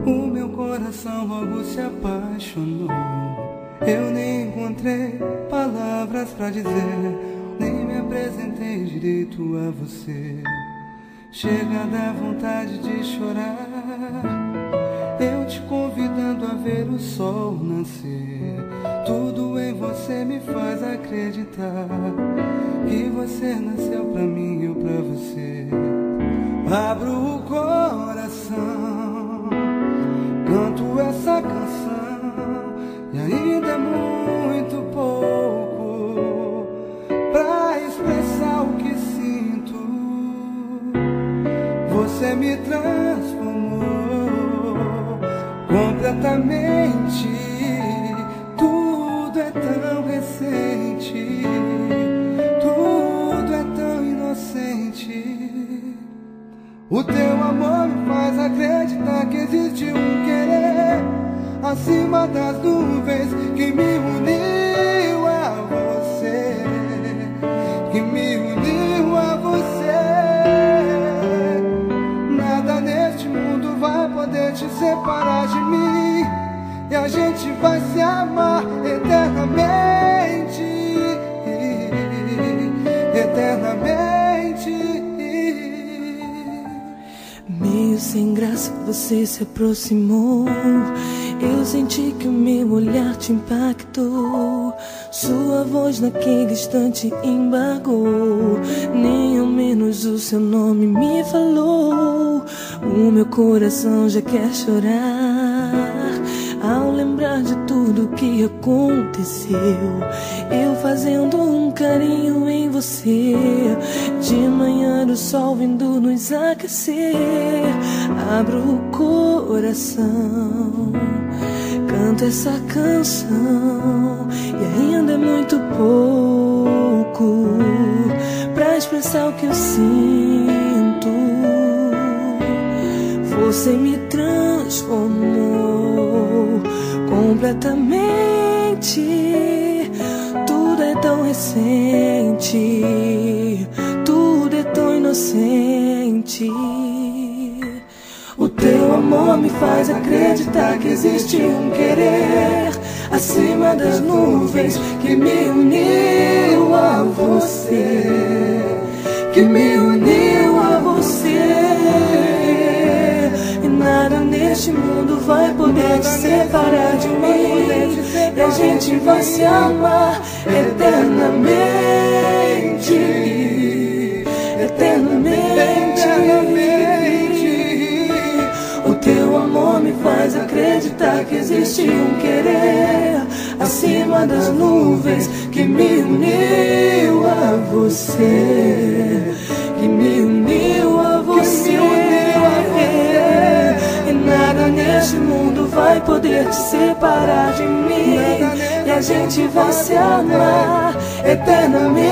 O meu coração logo se apaixonou. Eu nem encontrei palavras pra dizer, nem me apresentei direito a você. Chega a dar vontade de chorar, eu te convidando a ver o sol nascer. Tudo em você me faz acreditar que você nasceu pra mim, eu pra você. Abro o coração, canto essa canção, e ainda é muito pouco pra expressar o que sinto. Você me transformou completamente. Tudo é tão recente, tudo é tão inocente. O teu amor me faz acreditar que existe um querer acima das nuvens que me uniu a você, que me uniu a você. Nada neste mundo vai poder te separar de mim, e a gente vai se amar eternamente, eternamente. Meio sem graça você se aproximou, eu senti que o meu olhar te impactou. Sua voz naquele instante embargou, nem ao menos o seu nome me falou. O meu coração já quer chorar ao lembrar de tudo que aconteceu. Eu fazendo um carinho em você, de manhã o sol vindo nos aquecer. Abro o coração, canto essa canção, e ainda é muito pouco pra expressar o que eu sinto. Você me transformou completamente. Tudo é tão recente, tudo é tão inocente. O teu amor me faz acreditar que existe um querer acima das nuvens que me uniu a você, que me uniu a você. E nada neste mundo vai poder te separar de mim, e a gente vai se amar eternamente, eternamente. O teu amor me faz acreditar que existe um querer acima das nuvens que me uniu a você, que me uniu a você. E nada neste mundo vai poder te separar de mim, e a gente vai se amar eternamente.